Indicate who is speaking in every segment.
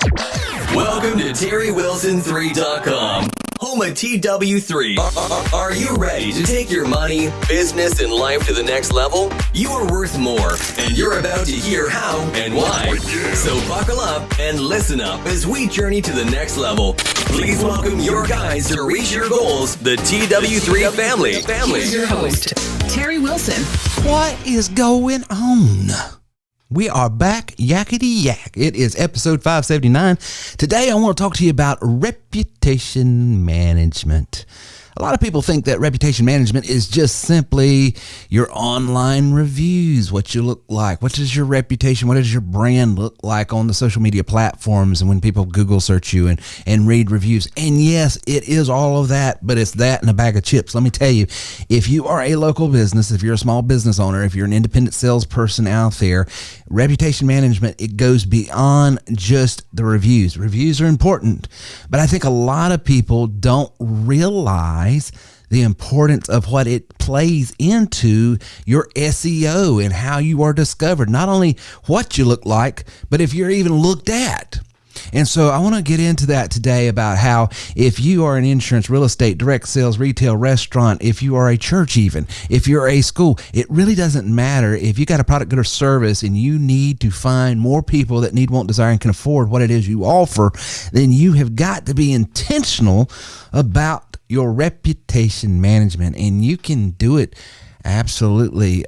Speaker 1: Welcome to TerryWilson3.com, home of TW3. Are you ready to take your money, business, and life to the next level? You are worth more, and you're about to hear how and why. So buckle up and listen up as we journey to the next level. Please welcome your guides to reach your goals, the TW3 family.
Speaker 2: Here's your host, Terry Wilson.
Speaker 3: What is going on? We are back, yakety yak. It is episode 579. Today I want to talk to you about reputation management. A lot of people think that reputation management is just simply your online reviews, what you look like. What does your reputation, what does your brand look like on the social media platforms and when people Google search you and read reviews? And yes, it is all of that, but it's that and a bag of chips. Let me tell you, if you are a local business, if you're a small business owner, if you're an independent salesperson out there, reputation management, it goes beyond just the reviews. Reviews are important, but I think a lot of people don't realize the importance of what it plays into your SEO and how you are discovered. Not only what you look like, but if you're even looked at. And so I want to get into that today about how if you are an insurance, real estate, direct sales, retail, restaurant, if you are a church even, if you're a school, it really doesn't matter. If you got a product, good, or service and you need to find more people that need, want, desire, and can afford what it is you offer, then you have got to be intentional about your reputation management, and you can do it absolutely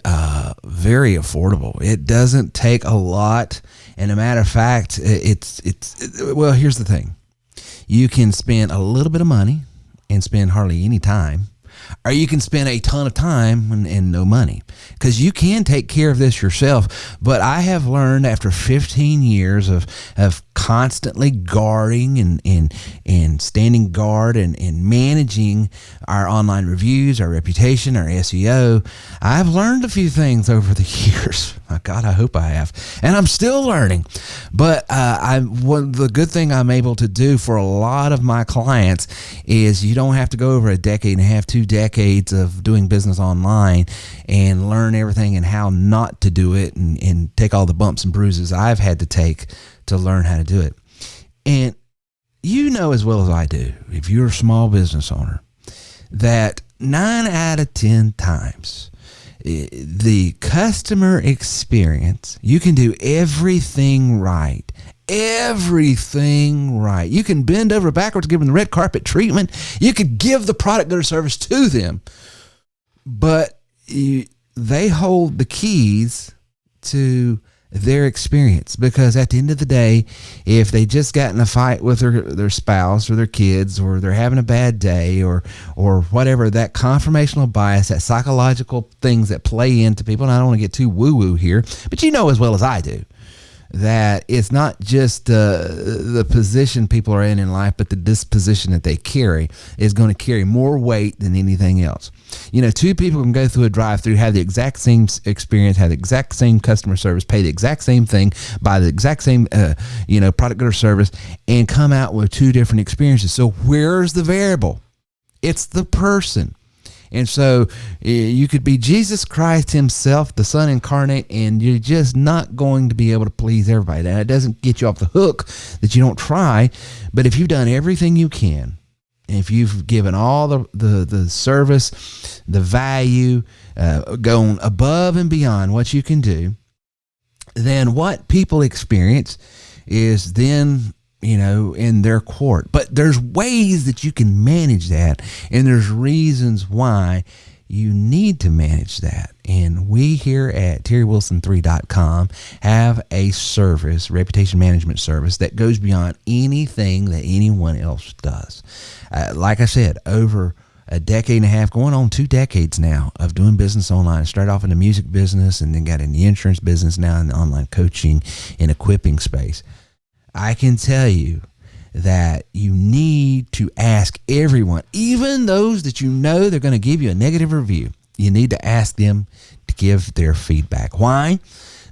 Speaker 3: very affordable. It doesn't take a lot, and a matter of fact, well, here's the thing. You can spend a little bit of money and spend hardly any time, or you can spend a ton of time and no money, because you can take care of this yourself. But I have learned after 15 years of constantly guarding and standing guard and managing our online reviews, our reputation, our SEO, I've learned a few things over the years. My God, I hope I have. And I'm still learning. But the good thing I'm able to do for a lot of my clients is you don't have to go over a decade and a half, 2 decades of doing business online and learn everything and how not to do it and take all the bumps and bruises I've had to take to learn how to do it. And you know as well as I do, if you're a small business owner, that 9 out of 10 times the customer experience, you can do everything right. Everything right. You can bend over backwards, give them the red carpet treatment. You could give the product or service to them, but they hold the keys to their experience, because at the end of the day, if they just got in a fight with their spouse or their kids, or they're having a bad day or whatever, that confirmational bias, that psychological things that play into people, and I don't want to get too woo-woo here, but you know as well as I do that it's not just the position people are in life, but the disposition that they carry is going to carry more weight than anything else. You know, 2 people can go through a drive-through, have the exact same experience, have the exact same customer service, pay the exact same thing, buy the exact same, product or service, and come out with 2 different experiences. So where's the variable? It's the person. And so you could be Jesus Christ himself, the Son incarnate, and you're just not going to be able to please everybody. Now, it doesn't get you off the hook that you don't try, but if you've done everything you can, if you've given all the service, the value, gone above and beyond what you can do, then what people experience is then, in their court. But there's ways that you can manage that, and there's reasons why you need to manage that. And we here at TerryWilson3.com have a service, reputation management service, that goes beyond anything that anyone else does. Like I said, over a decade and a half, going on 2 decades now of doing business online. I started off in the music business and then got in the insurance business, now in the online coaching and equipping space. I can tell you that you need to ask everyone, even those that you know they're going to give you a negative review, you need to ask them to give their feedback. Why?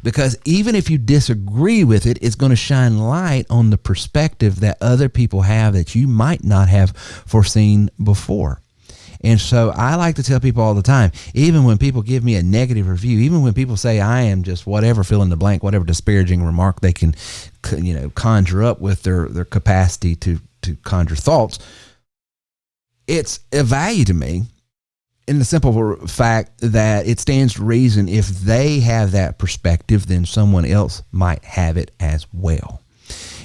Speaker 3: Because even if you disagree with it, it's going to shine light on the perspective that other people have that you might not have foreseen before. And so I like to tell people all the time, even when people give me a negative review, even when people say I am just whatever, fill in the blank, whatever disparaging remark they can, conjure up with their capacity to conjure thoughts, it's a value to me in the simple fact that it stands to reason if they have that perspective, then someone else might have it as well.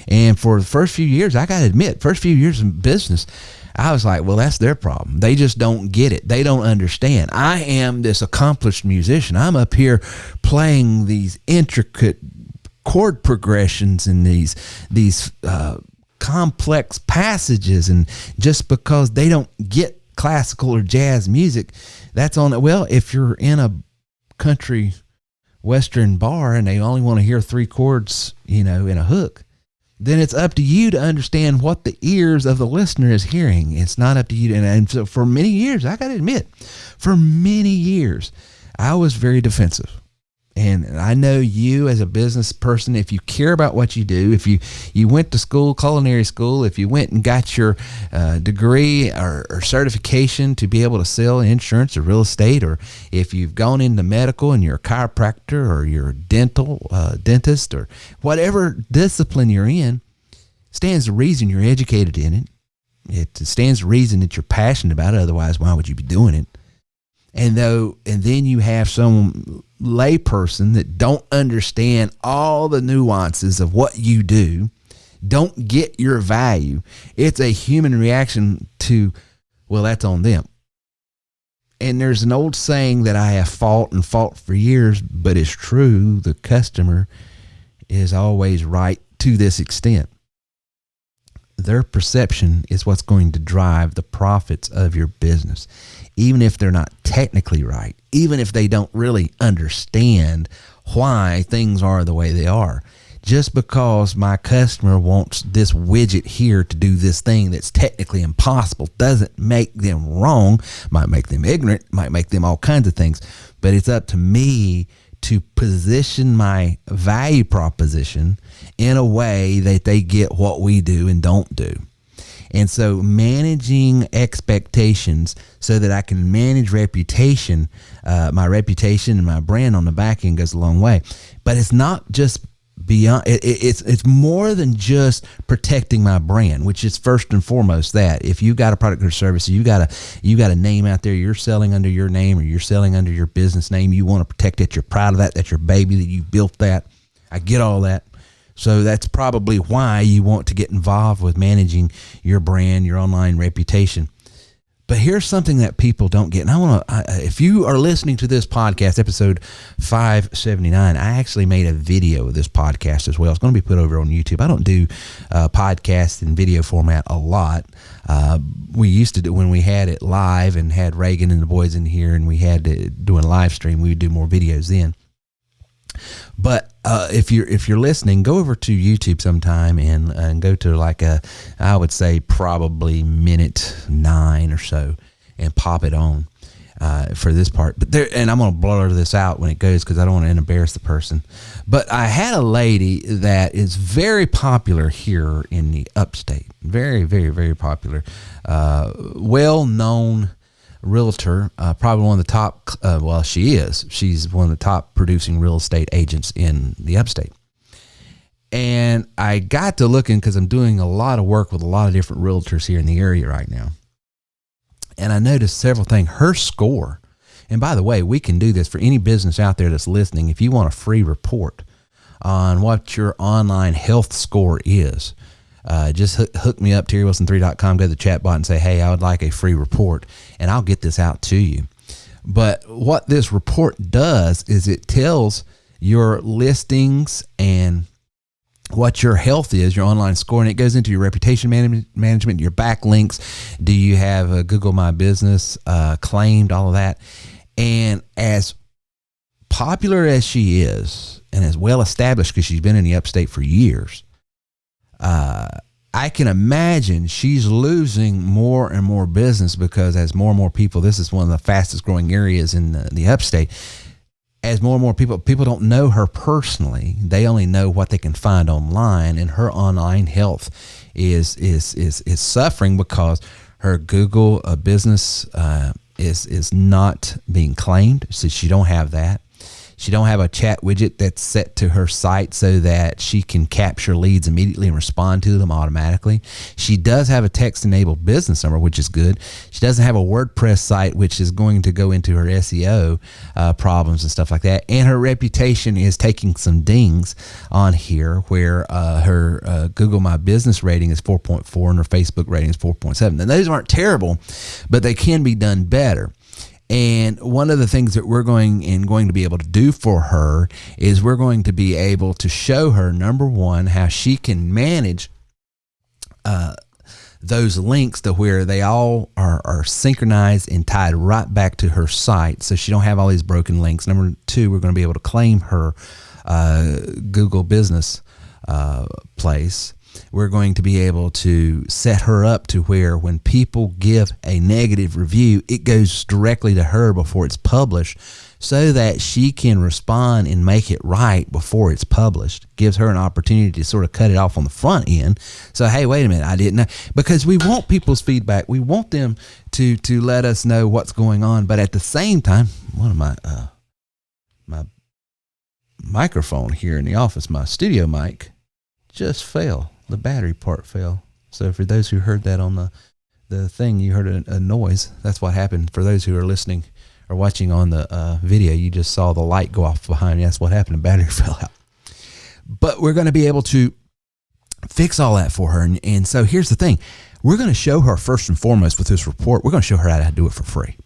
Speaker 3: And for the first few years, I got to admit, first few years in business, I was like, well, that's their problem. They just don't get it. They don't understand. I am this accomplished musician. I'm up here playing these intricate chord progressions and these complex passages. And just because they don't get classical or jazz music, that's on it. Well, if you're in a country western bar and they only want to hear 3 chords, in a hook, then it's up to you to understand what the ears of the listener is hearing. It's not up to you. And so for many years, I got to admit, for many years, I was very defensive. And I know you as a business person, if you care about what you do, if you went to school, culinary school, if you went and got your degree or certification to be able to sell insurance or real estate, or if you've gone into medical and you're a chiropractor or you're a dentist or whatever discipline you're in, stands to reason you're educated in it. It stands to reason that you're passionate about it. Otherwise, why would you be doing it? And then you have some layperson that don't understand all the nuances of what you do, don't get your value. It's a human reaction to, well, that's on them. And there's an old saying that I have fought for years, but it's true. The customer is always right to this extent. Their perception is what's going to drive the profits of your business. Even if they're not technically right, even if they don't really understand why things are the way they are. Just because my customer wants this widget here to do this thing that's technically impossible doesn't make them wrong, might make them ignorant, might make them all kinds of things. But it's up to me to position my value proposition in a way that they get what we do and don't do. And so managing expectations so that I can manage reputation, my reputation and my brand on the back end goes a long way. But it's not just beyond, it's more than just protecting my brand, which is first and foremost that. If you got a product or service, you got a name out there, you're selling under your name or you're selling under your business name, you want to protect it, you're proud of that, that's your baby, that you built that. I get all that. So that's probably why you want to get involved with managing your brand, your online reputation. But here's something that people don't get. And if you are listening to this podcast, episode 579, I actually made a video of this podcast as well. It's going to be put over on YouTube. I don't do podcasts in video format a lot. We used to do when we had it live and had Reagan and the boys in here and we had to do a live stream, we would do more videos then. But if you're listening, go over to YouTube sometime and go to I would say probably minute 9 or so and pop it on for this part. But and I'm going to blur this out when it goes because I don't want to embarrass the person. But I had a lady that is very popular here in the upstate. Very, very, very popular. Well-known realtor, probably one of the top, she's one of the top producing real estate agents in the upstate. And I got to looking because I'm doing a lot of work with a lot of different realtors here in the area right now. And I noticed several things. Her score, and by the way, we can do this for any business out there that's listening. If you want a free report on what your online health score is, just hook me up, TerryWilson3.com, go to the chat bot and say, hey, I would like a free report, and I'll get this out to you. But what this report does is it tells your listings and what your health is, your online score, and it goes into your reputation management, your backlinks. Do you have a Google My Business claimed, all of that? And as popular as she is and as well established because she's been in the upstate for years, I can imagine she's losing more and more business because as more and more people, this is one of the fastest growing areas in the upstate. As more and more people don't know her personally, they only know what they can find online, and her online health is suffering because Her Google business is not being claimed, so she don't have that. She don't have a chat widget that's set to her site so that she can capture leads immediately and respond to them automatically. She does have a text-enabled business number, which is good. She doesn't have a WordPress site, which is going to go into her SEO problems and stuff like that. And her reputation is taking some dings on here, where her Google My Business rating is 4.4 and her Facebook rating is 4.7. And those aren't terrible, but they can be done better. And one of the things that we're going to be able to do for her is we're going to be able to show her, number one, how she can manage those links to where they all are synchronized and tied right back to her site, so she don't have all these broken links. Number two, we're going to be able to claim her Google business place. We're going to be able to set her up to where when people give a negative review, it goes directly to her before it's published, so that she can respond and make it right before it's published. Gives her an opportunity to sort of cut it off on the front end. So, hey, wait a minute, I didn't know. Because we want people's feedback. We want them to let us know what's going on. But at the same time, one of my microphone here in the office, my studio mic, just fell. The battery part fell. So for those who heard that on the thing, you heard a noise. That's what happened. For those who are listening or watching on the video, you just saw the light go off behind you. That's what happened. The battery fell out. But we're going to be able to fix all that for her. And so here's the thing. We're going to show her, first and foremost, with this report, we're going to show her how to do it for free.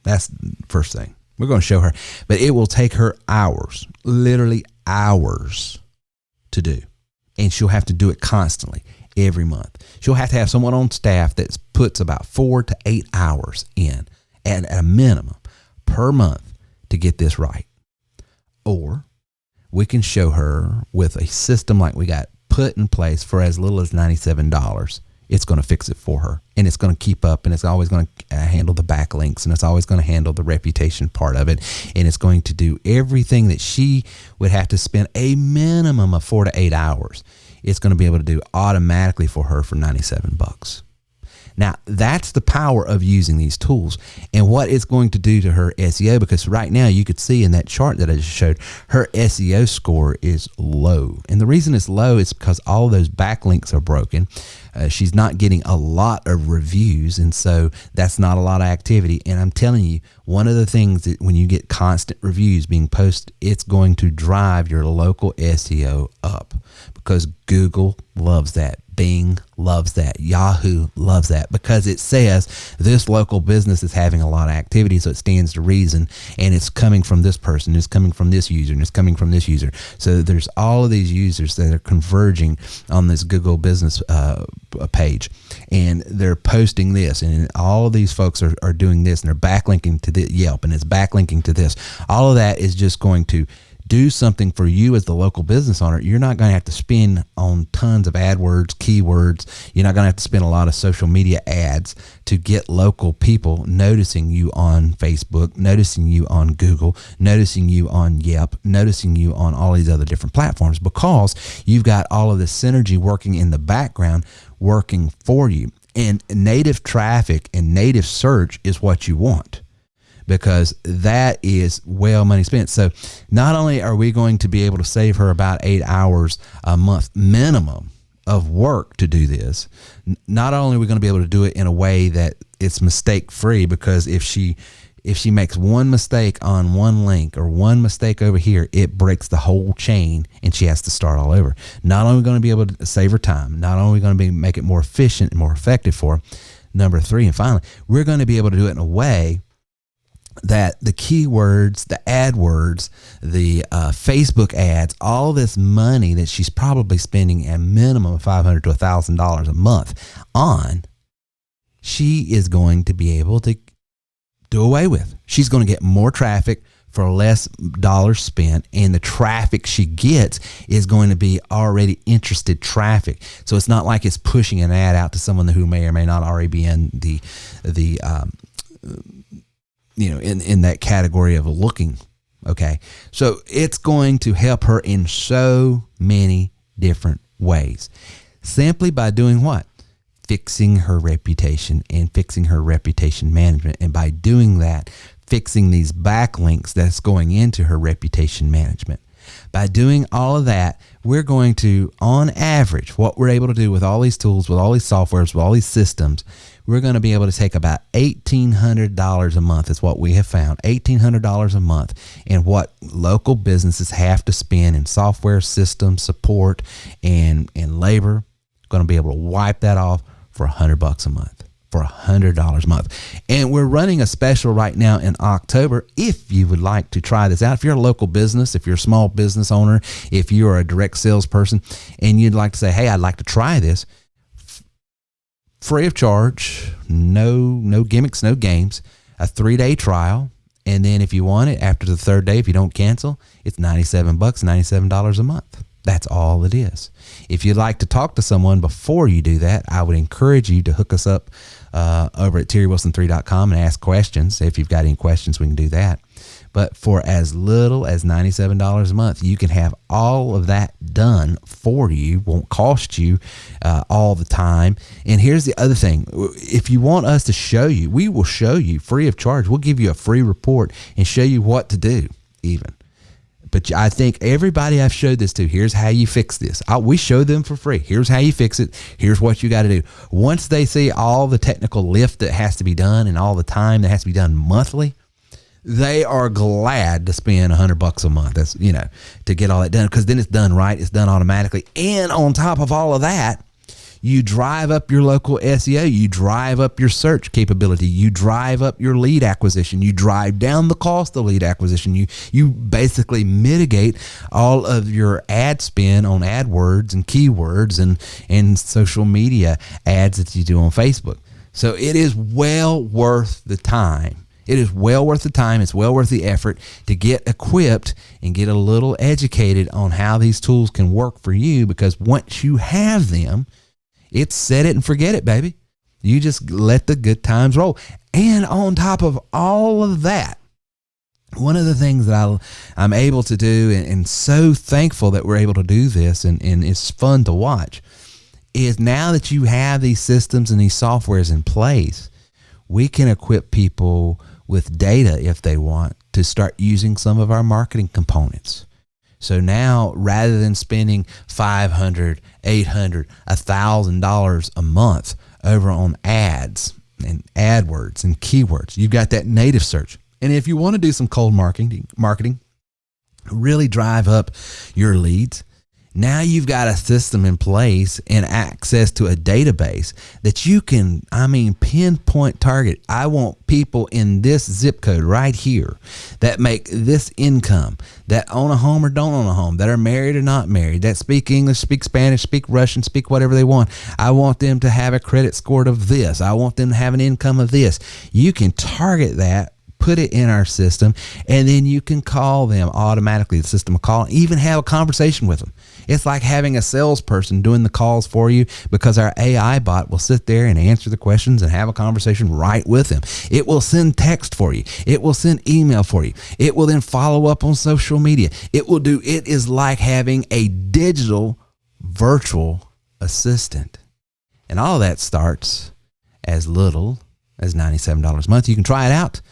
Speaker 3: That's the first thing. We're going to show her. But it will take her hours, literally hours to do. And she'll have to do it constantly every month. She'll have to have someone on staff that puts about 4 to 8 hours in at a minimum per month to get this right. Or we can show her with a system like we got put in place for as little as $97. It's going to fix it for her, and it's going to keep up, and it's always going to handle the backlinks, and it's always going to handle the reputation part of it, and it's going to do everything that she would have to spend a minimum of 4 to 8 hours. It's going to be able to do automatically for her for $97. Now, that's the power of using these tools and what it's going to do to her SEO, because right now you could see in that chart that I just showed, her SEO score is low. And the reason it's low is because all those backlinks are broken. She's not getting a lot of reviews, and so that's not a lot of activity. And I'm telling you, one of the things that when you get constant reviews being posted, it's going to drive your local SEO up, because Google loves that. Bing loves that. Yahoo loves that, because it says this local business is having a lot of activity, so it stands to reason, and it's coming from this person, it's coming from this user, and it's coming from this user. So there's all of these users that are converging on this Google business page, and they're posting this, and all of these folks are doing this, and they're backlinking to the Yelp, and it's backlinking to this. All of that is just going to do something for you as the local business owner. You're not going to have to spend on tons of AdWords, keywords. You're not going to have to spend a lot of social media ads to get local people noticing you on Facebook, noticing you on Google, noticing you on Yelp, noticing you on all these other different platforms, because you've got all of this synergy working in the background, working for you. And native traffic and native search is what you want, because that is well money spent. So not only are we going to be able to save her about 8 hours a month minimum of work to do this, not only are we going to be able to do it in a way that it's mistake free, because if she makes one mistake on one link or one mistake over here, it breaks the whole chain and she has to start all over. Not only are we going to be able to save her time, not only are we going to make it more efficient and more effective for her, number 3, and finally, we're going to be able to do it in a way that the keywords, the AdWords, the Facebook ads, all this money that she's probably spending a minimum of $500 to $1,000 a month on, she is going to be able to do away with. She's going to get more traffic for less dollars spent, and the traffic she gets is going to be already interested traffic. So it's not like it's pushing an ad out to someone who may or may not already be in the in that category of looking. Okay. So it's going to help her in so many different ways, simply by doing what? fixing her reputation and fixing her reputation management. And by doing that, fixing these backlinks that's going into her reputation management. By doing all of that, we're going to, on average, what we're able to do with all these tools, with all these softwares, with all these systems, we're going to be able to take about $1,800 a month is what we have found, $1,800 a month in what local businesses have to spend in software, system support, and labor. Going to be able to wipe that off for $100 a month. For $100 a month. And we're running a special right now in October. If you would like to try this out, if you're a local business, if you're a small business owner, if you are a direct salesperson and you'd like to say, hey, I'd like to try this, free of charge, no gimmicks, no games, a 3-day trial. And then if you want it after the 3rd day, if you don't cancel, it's $97, $97 a month. That's all it is. If you'd like to talk to someone before you do that, I would encourage you to hook us up over at TerryWilson3.com and ask questions. If you've got any questions, we can do that. But for as little as $97 a month, you can have all of that done for you. Won't cost you all the time. And here's the other thing. If you want us to show you, we will show you free of charge. We'll give you a free report and show you what to do even. But I think everybody I've showed this to, here's how you fix this. We show them for free. Here's how you fix it. Here's what you got to do. Once they see all the technical lift that has to be done and all the time that has to be done monthly, they are glad to spend $100 a month. That's, to get all that done, because then it's done right. It's done automatically. And on top of all of that, you drive up your local SEO, you drive up your search capability, you drive up your lead acquisition, you drive down the cost of lead acquisition, you basically mitigate all of your ad spend on AdWords and keywords and social media ads that you do on Facebook. So it is well worth the time. It is well worth the time. It's well worth the effort to get equipped and get a little educated on how these tools can work for you, because once you have them, it's set it and forget it, baby. You just let the good times roll. And on top of all of that, one of the things that I'm able to do, and so thankful that we're able to do this, and it's fun to watch, is now that you have these systems and these softwares in place, we can equip people with data if they want to start using some of our marketing components. So now, rather than spending $500, $800, $1,000 a month over on ads and AdWords and keywords, you've got that native search. And if you want to do some cold marketing, really drive up your leads, now you've got a system in place and access to a database that you can, pinpoint target. I want people in this zip code right here that make this income, that own a home or don't own a home, that are married or not married, that speak English, speak Spanish, speak Russian, speak whatever they want. I want them to have a credit score of this. I want them to have an income of this. You can target that, put it in our system, and then you can call them automatically. The system will call, even have a conversation with them. It's like having a salesperson doing the calls for you, because our AI bot will sit there and answer the questions and have a conversation right with them. It will send text for you. It will send email for you. It will then follow up on social media. It is like having a digital virtual assistant. And all that starts as little as $97 a month. You can try it out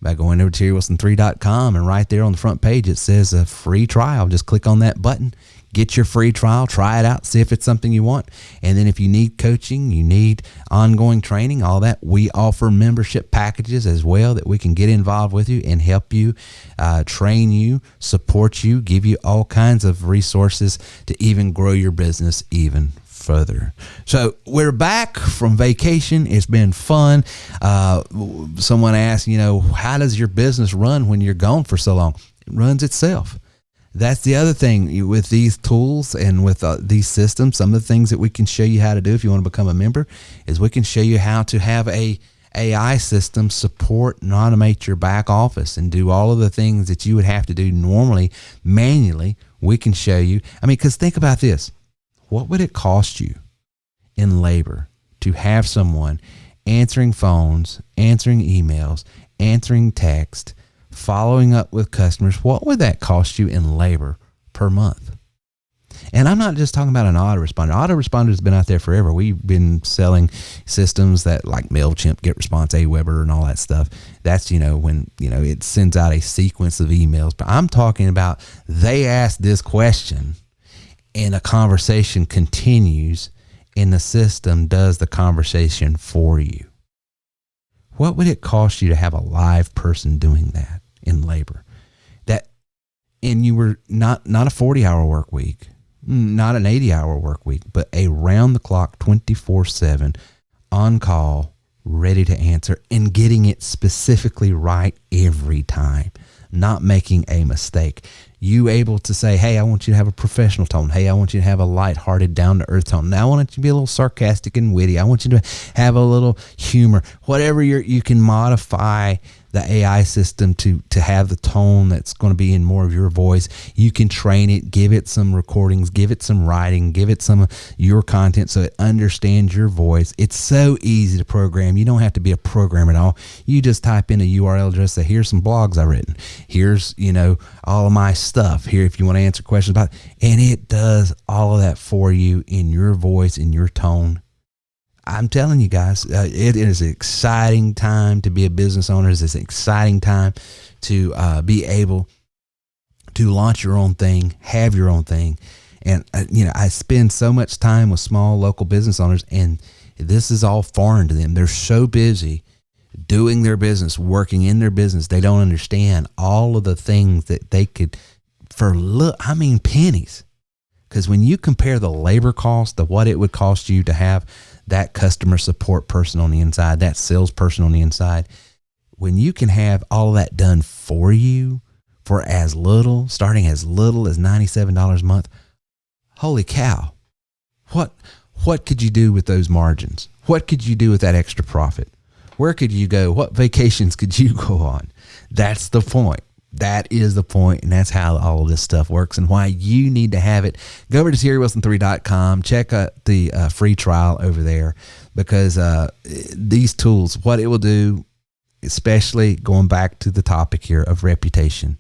Speaker 3: by going over to TerryWilson3.com, and right there on the front page it says a free trial. Just click on that button, get your free trial, try it out, see if it's something you want. And then if you need coaching, you need ongoing training, all that, we offer membership packages as well that we can get involved with you and help you, train you, support you, give you all kinds of resources to even grow your business even further. So we're back from vacation. It's been fun. Someone asked, how does your business run when you're gone for so long? It runs itself. That's the other thing with these tools and with these systems. Some of the things that we can show you how to do if you want to become a member is we can show you how to have a AI system support and automate your back office and do all of the things that you would have to do normally manually. We can show you. Because think about this. What would it cost you in labor to have someone answering phones, answering emails, answering text, following up with customers? What would that cost you in labor per month? And I'm not just talking about an autoresponder. Autoresponder has been out there forever. We've been selling systems that like MailChimp, GetResponse, Aweber, and all that stuff. That's, when, it sends out a sequence of emails. But I'm talking about they ask this question and a conversation continues and the system does the conversation for you. What would it cost you to have a live person doing that in labor? And you were not a 40-hour work week, not an 80-hour work week, but a round-the-clock, 24/7, on call, ready to answer, and getting it specifically right every time, not making a mistake. You able to say, hey, I want you to have a professional tone. Hey, I want you to have a lighthearted, down-to-earth tone. Now I want you to be a little sarcastic and witty. I want you to have a little humor. Whatever you can modify the AI system to have the tone that's going to be in more of your voice. You can train it, give it some recordings, give it some writing, give it some of your content so it understands your voice. It's so easy to program. You don't have to be a programmer at all. You just type in a URL address, say, here's some blogs I've written. Here's, all of my stuff here if you want to answer questions about it. And it does all of that for you in your voice, in your tone. I'm telling you guys, it is an exciting time to be a business owner. It's an exciting time to be able to launch your own thing, have your own thing. And, I spend so much time with small local business owners, and this is all foreign to them. They're so busy doing their business, working in their business. They don't understand all of the things that they could, pennies. Because when you compare the labor cost to what it would cost you to have that customer support person on the inside, that salesperson on the inside, when you can have all of that done for you for starting as little as $97 a month, holy cow. What could you do with those margins? What could you do with that extra profit? Where could you go? What vacations could you go on? That's the point. That is the point, and that's how all of this stuff works and why you need to have it. Go over to TerryWilson3.com. Check out the free trial over there because these tools, what it will do, especially going back to the topic here of reputation,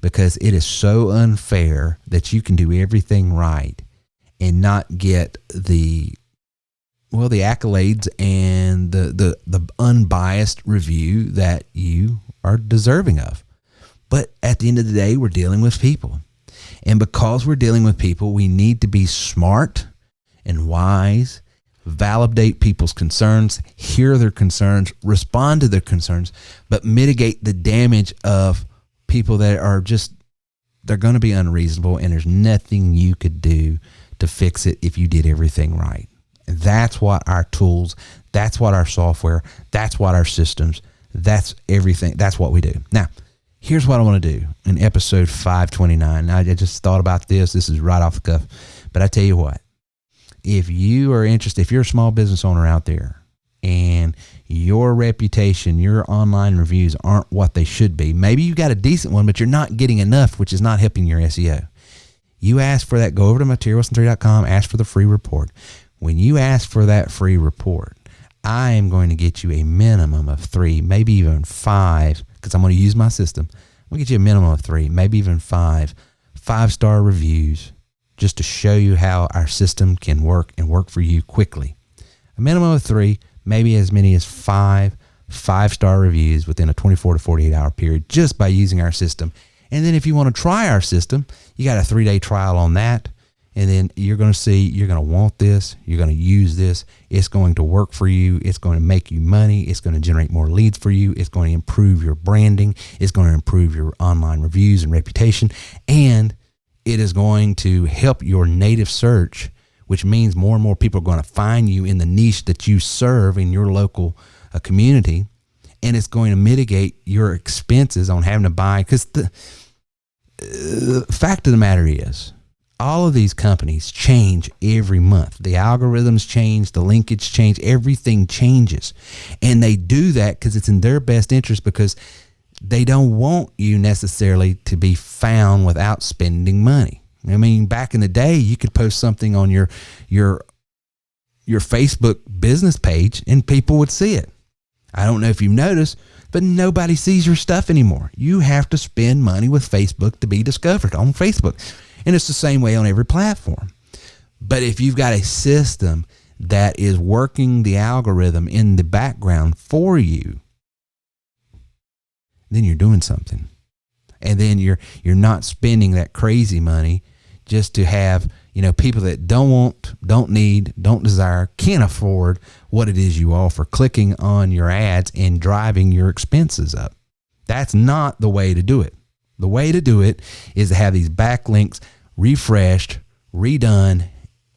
Speaker 3: because it is so unfair that you can do everything right and not get the accolades and the unbiased review that you are deserving of. But at the end of the day, we're dealing with people. And because we're dealing with people, we need to be smart and wise, validate people's concerns, hear their concerns, respond to their concerns, but mitigate the damage of people that are they're going to be unreasonable, and there's nothing you could do to fix it if you did everything right. And that's what our tools, that's what our software, that's what our systems, that's everything. That's what we do. Now, here's what I want to do in episode 529. I just thought about this. This is right off the cuff. But I tell you what, if you are interested, if you're a small business owner out there and your reputation, your online reviews aren't what they should be, maybe you got a decent one, but you're not getting enough, which is not helping your SEO. You ask for that, go over to TerryWilson3.com, ask for the free report. When you ask for that free report, I am going to get you a minimum of 3, maybe even 5, because I'm going to use my system. I'm going to get you a minimum of 3, maybe even 5-star reviews, just to show you how our system can work and work for you quickly. A minimum of 3, maybe as many as 5-star reviews within a 24 to 48 hour period, just by using our system. And then if you want to try our system, you got a 3-day trial on that. And then you're going to see, you're going to want this, you're going to use this, it's going to work for you, it's going to make you money, it's going to generate more leads for you, it's going to improve your branding, it's going to improve your online reviews and reputation, and it is going to help your native search, which means more and more people are going to find you in the niche that you serve in your local community, and it's going to mitigate your expenses on having to buy, because the fact of the matter is, all of these companies change every month. The algorithms change, the linkage change, everything changes. And they do that because it's in their best interest, because they don't want you necessarily to be found without spending money. I mean, back in the day, you could post something on your Facebook business page and people would see it. I don't know if you've noticed, but nobody sees your stuff anymore. You have to spend money with Facebook to be discovered on Facebook. And it's the same way on every platform. But if you've got a system that is working the algorithm in the background for you, then you're doing something. And then you're not spending that crazy money just to have, people that don't want, don't need, don't desire, can't afford what it is you offer, clicking on your ads and driving your expenses up. That's not the way to do it. The way to do it is to have these backlinks refreshed, redone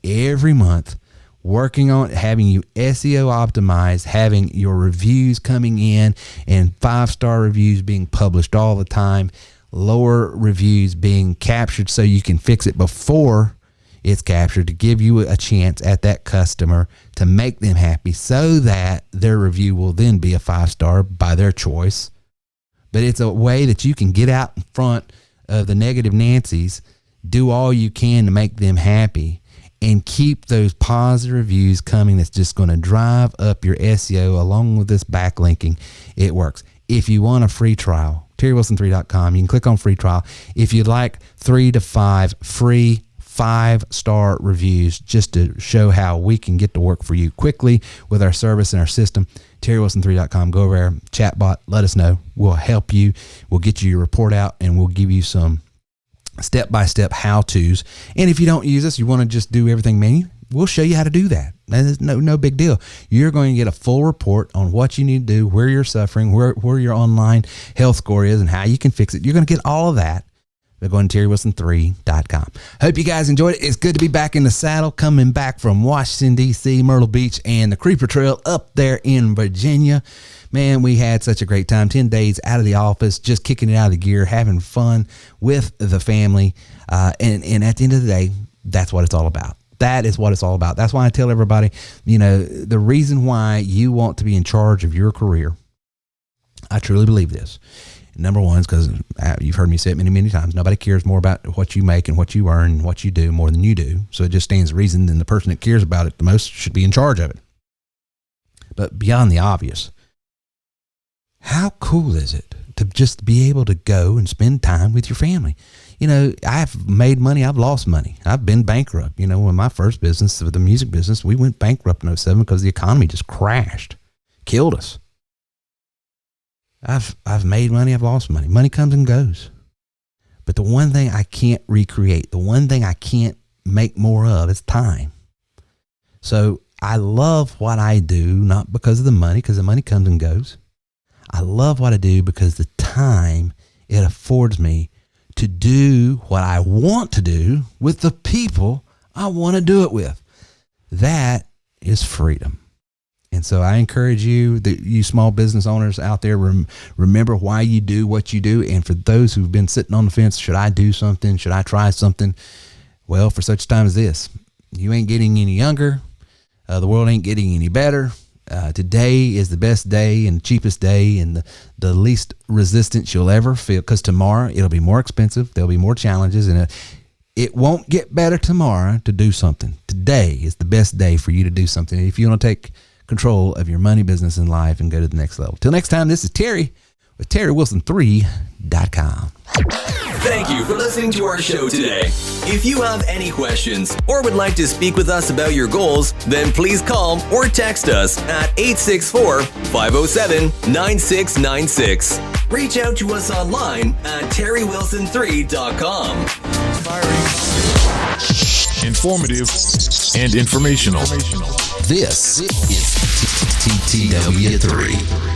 Speaker 3: every month, working on having you SEO optimized, having your reviews coming in and 5-star reviews being published all the time, lower reviews being captured so you can fix it before it's captured to give you a chance at that customer to make them happy so that their review will then be a 5-star by their choice. But it's a way that you can get out in front of the negative Nancys, do all you can to make them happy, and keep those positive reviews coming. That's just going to drive up your SEO along with this backlinking. It works. If you want a free trial, TerryWilson3.com, you can click on free trial. If you'd like 3 to 5 free 5-star reviews just to show how we can get to work for you quickly with our service and our system, TerryWilson3.com. Go over there, chatbot, let us know. We'll help you. We'll get you your report out, and we'll give you some step-by-step how-tos. And if you don't use us, you want to just do everything manually, we'll show you how to do that. That's no big deal. You're going to get a full report on what you need to do, where you're suffering, where your online health score is, and how you can fix it. You're going to get all of that by going to TerryWilson3.com. Hope you guys enjoyed it. It's good to be back in the saddle, coming back from Washington, D.C., Myrtle Beach, and the Creeper Trail up there in Virginia. Man, we had such a great time. 10 days out of the office, just kicking it out of the gear, having fun with the family. And at the end of the day, that's what it's all about. That is what it's all about. That's why I tell everybody, the reason why you want to be in charge of your career, I truly believe this. Number one is because you've heard me say it many, many times. Nobody cares more about what you make and what you earn and what you do more than you do. So it just stands to reason then the person that cares about it the most should be in charge of it. But beyond the obvious, how cool is it to just be able to go and spend time with your family? I've made money. I've lost money. I've been bankrupt. In my first business, the music business, we went bankrupt in 2007 because the economy just crashed, killed us. I've made money. I've lost money. Money comes and goes. But the one thing I can't recreate, the one thing I can't make more of is time. So I love what I do, not because of the money, because the money comes and goes. I love what I do because the time it affords me to do what I want to do with the people I want to do it with. That is freedom. And so I encourage you, you small business owners out there, remember why you do what you do. And for those who've been sitting on the fence, should I do something? Should I try something? Well, for such time as this, you ain't getting any younger. The world ain't getting any better. Today is the best day and the cheapest day and the least resistance you'll ever feel, because tomorrow it'll be more expensive. There'll be more challenges, and it won't get better tomorrow to do something. Today is the best day for you to do something if you want to take control of your money, business, and life and go to the next level. Till next time, this is Terry with TerryWilson3.com.
Speaker 1: Thank you for listening to our show today. If you have any questions or would like to speak with us about your goals, then please call or text us at 864-507-9696. Reach out to us online at TerryWilson3.com.
Speaker 4: Informative and informational.
Speaker 3: This is TTW3.